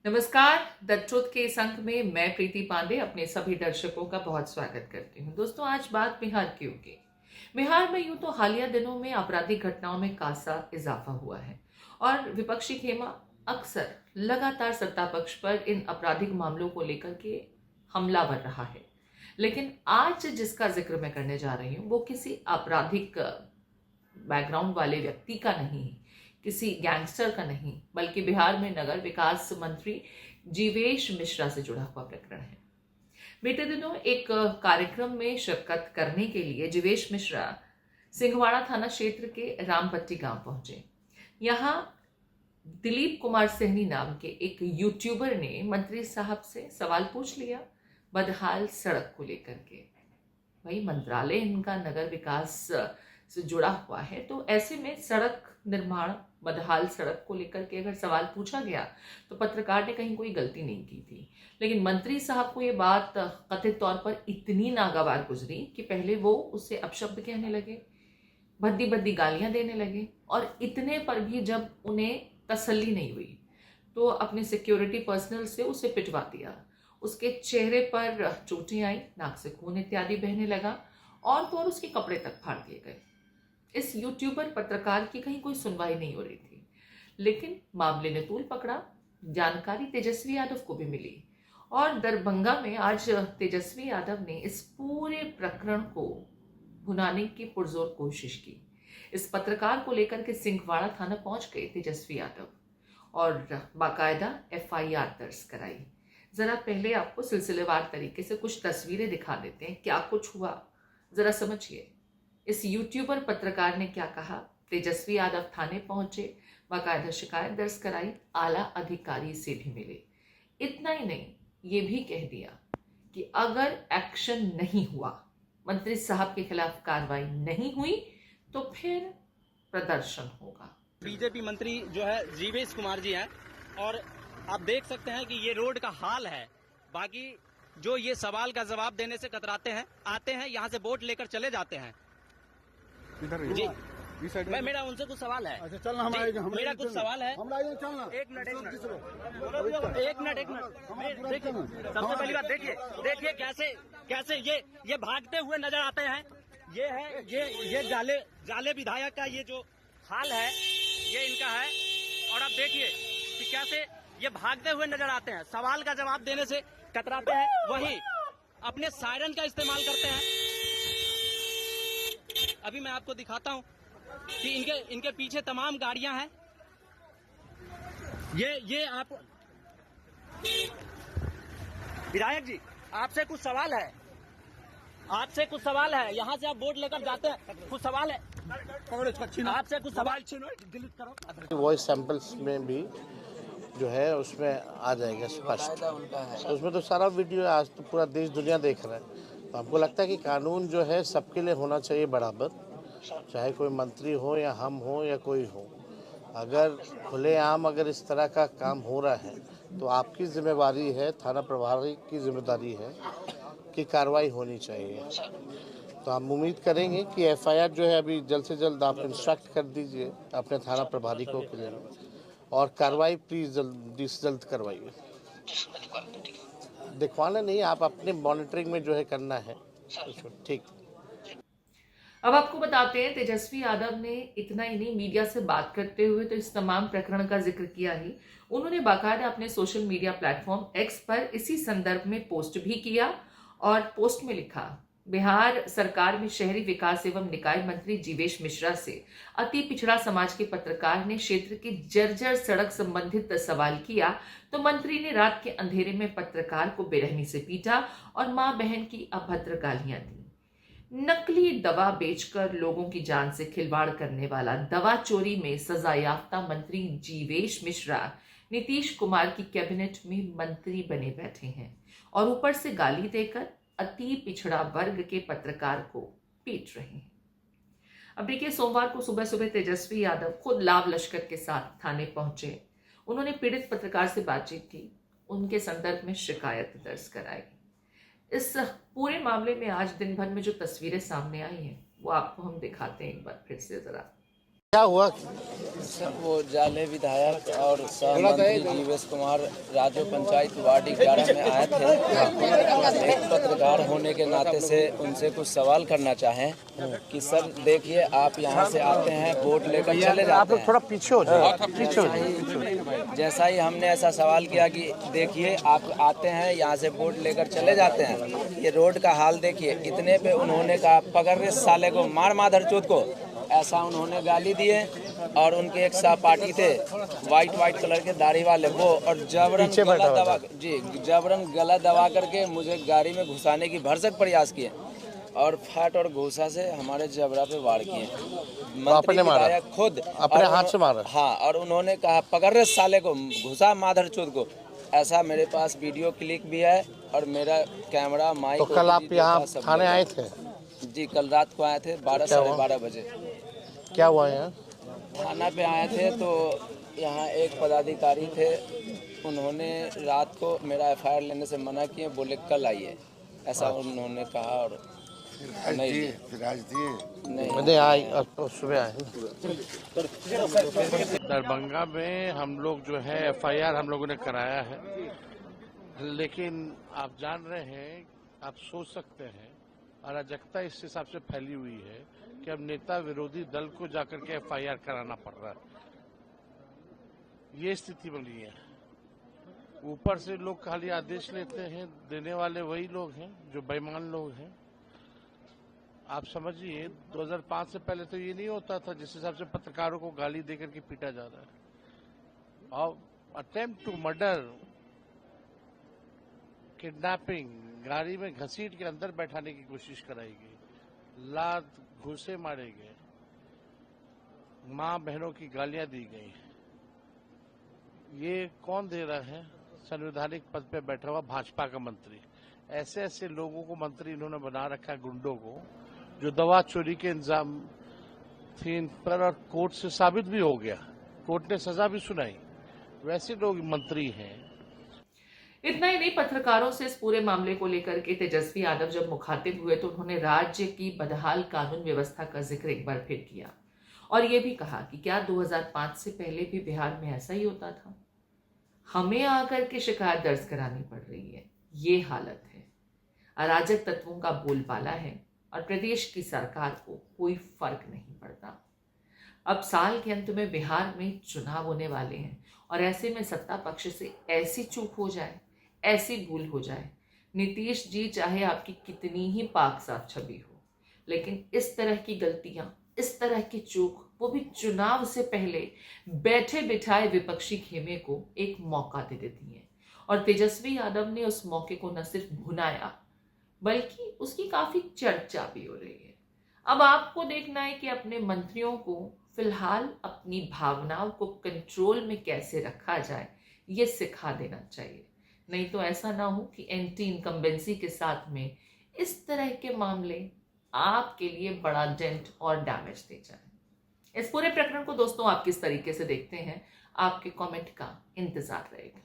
नमस्कार। The truth के इस अंक में मैं प्रीति पांडे अपने सभी दर्शकों का बहुत स्वागत करती हूँ। दोस्तों, आज बात बिहार की होगी। बिहार में यूं तो हालिया दिनों में आपराधिक घटनाओं में खासा इजाफा हुआ है और विपक्षी खेमा अक्सर लगातार सत्ता पक्ष पर इन आपराधिक मामलों को लेकर के हमलावर रहा है। लेकिन आज जिसका जिक्र मैं करने जा रही हूँ वो किसी आपराधिक बैकग्राउंड वाले व्यक्ति का नहीं, किसी गैंगस्टर का नहीं, बल्कि बिहार में नगर विकास मंत्री जीवेश मिश्रा से जुड़ा हुआ प्रकरण है। बीते दिनों एक कार्यक्रम में शिरकत करने के लिए जीवेश मिश्रा सिंहवाड़ा थाना क्षेत्र के रामपट्टी गांव पहुंचे। यहां दिलीप कुमार सहनी नाम के एक यूट्यूबर ने मंत्री साहब से सवाल पूछ लिया बदहाल सड़क को लेकर के। भाई, मंत्रालय इनका नगर विकास से जुड़ा हुआ है, तो ऐसे में सड़क निर्माण, बदहाल सड़क को लेकर के अगर सवाल पूछा गया तो पत्रकार ने कहीं कोई गलती नहीं की थी। लेकिन मंत्री साहब को ये बात कथित तौर पर इतनी नागवार गुजरी कि पहले वो उससे अपशब्द कहने लगे, भद्दी भद्दी गालियां देने लगे, और इतने पर भी जब उन्हें तसल्ली नहीं हुई तो अपने सिक्योरिटी पर्सनल से उसे पिटवा दिया। उसके चेहरे पर चोटें आई, नाक से खून इत्यादि बहने लगा और तो और उसके कपड़े तक फाड़ दिए गए। इस यूट्यूबर पत्रकार की कहीं कोई सुनवाई नहीं हो रही थी, लेकिन मामले ने तूल पकड़ा। जानकारी तेजस्वी यादव को भी मिली और दरभंगा में आज तेजस्वी यादव ने इस पूरे प्रकरण को भुनाने की पुरजोर कोशिश की। इस पत्रकार को लेकर के सिंहवाड़ा थाना पहुंच गए तेजस्वी यादव और बाकायदा एफआईआर दर्ज कराई। जरा पहले आपको सिलसिलेवार तरीके से कुछ तस्वीरें दिखा देते हैं, क्या कुछ हुआ जरा समझिए। इस यूट्यूबर पत्रकार ने क्या कहा, तेजस्वी यादव थाने पहुंचे, बाकायदा शिकायत दर्ज कराई, आला अधिकारी से भी मिले। इतना ही नहीं, ये भी कह दिया कि अगर एक्शन नहीं हुआ, मंत्री साहब के खिलाफ कार्रवाई नहीं हुई तो फिर प्रदर्शन होगा। बीजेपी मंत्री जो है जीवेश कुमार जी हैं और आप देख सकते हैं कि ये रोड का हाल है। बाकी जो ये सवाल का जवाब देने से कतराते हैं, आते हैं यहाँ से वोट लेकर चले जाते हैं। जी, मेरा उनसे कुछ सवाल है। अच्छा, चलना, मेरा कुछ सवाल है। चलना। एक मिनट देखिए, सबसे पहली बात देखिए कैसे ये भागते हुए नजर आते हैं। ये है ये जाले विधायक का ये जो हाल है ये इनका है। और आप देखिए कि कैसे ये भागते हुए नजर आते हैं, सवाल का जवाब देने से कतराते हैं, वही अपने सायरन का इस्तेमाल करते हैं। अभी मैं आपको दिखाता हूं कि इनके पीछे तमाम गाड़ियां हैं। ये आप विधायक जी, आपसे कुछ सवाल है, यहाँ से आप वोट लेकर जाते हैं, कुछ सवाल है आपसे, कुछ सवाल। डिलीट करो। वॉइस सैंपल्स में भी जो है उसमें आ जाएगा स्पष्ट। उसमें तो सारा वीडियो आज तो पूरा देश दुनिया देख रहा है। तो हमको लगता है कि कानून जो है सबके लिए होना चाहिए बराबर, चाहे कोई मंत्री हो या हम हो या कोई हो। अगर खुलेआम अगर इस तरह का काम हो रहा है तो आपकी जिम्मेवारी है, थाना प्रभारी की जिम्मेदारी है कि कार्रवाई होनी चाहिए। तो हम उम्मीद करेंगे कि एफआईआर जो है अभी जल्द से जल्द आप इंस्ट्रक्ट कर दीजिए अपने थाना प्रभारी को के लिए, और कार्रवाई प्लीज जल्दी से जल्द करवाइए। दिखवाना नहीं, आप अपने मॉनिटरिंग में जो है करना है। ठीक। अब आपको बताते हैं, तेजस्वी यादव ने इतना ही नहीं, मीडिया से बात करते हुए तो इस तमाम प्रकरण का जिक्र किया ही, उन्होंने बाकायदा अपने सोशल मीडिया प्लेटफॉर्म एक्स पर इसी संदर्भ में पोस्ट भी किया और पोस्ट में लिखा, बिहार सरकार में शहरी विकास एवं निकाय मंत्री जीवेश मिश्रा से अति पिछड़ा समाज के पत्रकार ने क्षेत्र की जर्जर सड़क संबंधित सवाल किया तो मंत्री ने रात के अंधेरे में पत्रकार को बेरहमी से पीटा और मां बहन की अभद्र गालियां दी। नकली दवा बेचकर लोगों की जान से खिलवाड़ करने वाला दवा चोरी में सजायाफ्ता मंत्री जीवेश मिश्रा नीतीश कुमार की कैबिनेट में मंत्री बने बैठे हैं और ऊपर से गाली देकर अति पिछड़ा वर्ग के पत्रकार को पीट रहे हैं। अब देखिए, सोमवार को सुबह सुबह तेजस्वी यादव खुद लाव लश्कर के साथ थाने पहुंचे। उन्होंने पीड़ित पत्रकार से बातचीत की, उनके संदर्भ में शिकायत दर्ज कराई। इस पूरे मामले में आज दिन भर में जो तस्वीरें सामने आई हैं वो आपको हम दिखाते हैं एक बार फिर से जरा। क्या हुआ? सर वो जाले विधायक और सहमंत्री जीवेश कुमार राजो पंचायत वार्ड 11 में आए थे। एक पत्रकार होने के नाते से उनसे कुछ सवाल करना चाहें कि सर देखिए, आप यहाँ से आते हैं, वोट लेकर चले आप जाते लोग हैं। थोड़ा पीछे हो जाए। जैसा ही हमने ऐसा सवाल किया कि देखिए, आप आते हैं यहाँ से वोट लेकर चले जाते हैं, ये रोड का हाल देखिए। इतने पे उन्होंने कहा पकड़ रे साले को, मार माधर चोद को, ऐसा उन्होंने गाली दिए। और उनके एक सहपाठी थे वाइट कलर के दाढ़ी वाले, वो और जबरन गला दबा करके मुझे गाड़ी में घुसाने की भरसक प्रयास किए और फाट और घूसा से हमारे जबड़ा पे वार किए। मंत्री विधायक खुद अपने हाथ से मारा? हाँ, और उन्होंने कहा पकड़ रहे साले को, घुसा माधर चोद को। ऐसा मेरे पास वीडियो क्लिप भी है और मेरा कैमरा माइक। तो कल आप यहाँ थाने आए थे? जी, कल रात को आए थे 12 साढ़े 12 बजे। क्या हुआ यहाँ? थाना पे आए थे तो यहाँ एक पदाधिकारी थे, उन्होंने रात को मेरा FIR लेने से मना किए, बोले कल आइए, ऐसा उन्होंने कहा। और नहीं सुबह आए। दरभंगा में हम लोग जो है FIR हम लोगों ने कराया है, लेकिन आप जान रहे हैं, आप सोच सकते हैं, अराजकता इस हिसाब से फैली हुई है कि अब नेता विरोधी दल को जाकर के FIR कराना पड़ रहा है। ये स्थिति बनी है। ऊपर से लोग खाली आदेश लेते हैं, देने वाले वही लोग हैं जो बेईमान लोग हैं। आप समझिए, 2005 से पहले तो ये नहीं होता था, जिस हिसाब से पत्रकारों को गाली देकर के पीटा जा रहा है। और अटेम्प्ट टू मर्डर, किडनैपिंग, गाड़ी में घसीट के अंदर बैठाने की कोशिश कराई गई, लात घूसे मारे गए, मां बहनों की गालियां दी गई। ये कौन दे रहा है? संवैधानिक पद पे बैठा हुआ भाजपा का मंत्री। ऐसे ऐसे लोगों को मंत्री इन्होंने बना रखा है, गुंडों को, जो दवा चोरी के इंजाम थे इन पर, और कोर्ट से साबित भी हो गया, कोर्ट ने सजा भी सुनाई। वैसे लोग मंत्री हैं। इतना ही नहीं, पत्रकारों से इस पूरे मामले को लेकर के तेजस्वी यादव जब मुखातिब हुए तो उन्होंने राज्य की बदहाल कानून व्यवस्था का जिक्र एक बार फिर किया और ये भी कहा कि क्या 2005 से पहले भी बिहार में ऐसा ही होता था? हमें आकर के शिकायत दर्ज करानी पड़ रही है। ये हालत है, अराजक तत्वों का बोलबाला है और प्रदेश की सरकार को कोई फर्क नहीं पड़ता। अब साल के अंत में बिहार में चुनाव होने वाले हैं और ऐसे में सत्ता पक्ष से ऐसी चूक हो जाए, ऐसी भूल हो जाए, नीतीश जी चाहे आपकी कितनी ही पाक साफ छवि हो, लेकिन इस तरह की गलतियां, इस तरह की चूक, वो भी चुनाव से पहले बैठे बिठाए विपक्षी खेमे को एक मौका दे देती हैं। और तेजस्वी यादव ने उस मौके को न सिर्फ भुनाया बल्कि उसकी काफी चर्चा भी हो रही है। अब आपको देखना है कि अपने मंत्रियों को फिलहाल अपनी भावनाओं को कंट्रोल में कैसे रखा जाए, ये सिखा देना चाहिए। नहीं तो ऐसा ना हो कि एंटी इनकम्बेंसी के साथ में इस तरह के मामले आपके लिए बड़ा डेंट और डैमेज दे जाए। इस पूरे प्रकरण को दोस्तों आप किस तरीके से देखते हैं, आपके कमेंट का इंतजार रहेगा।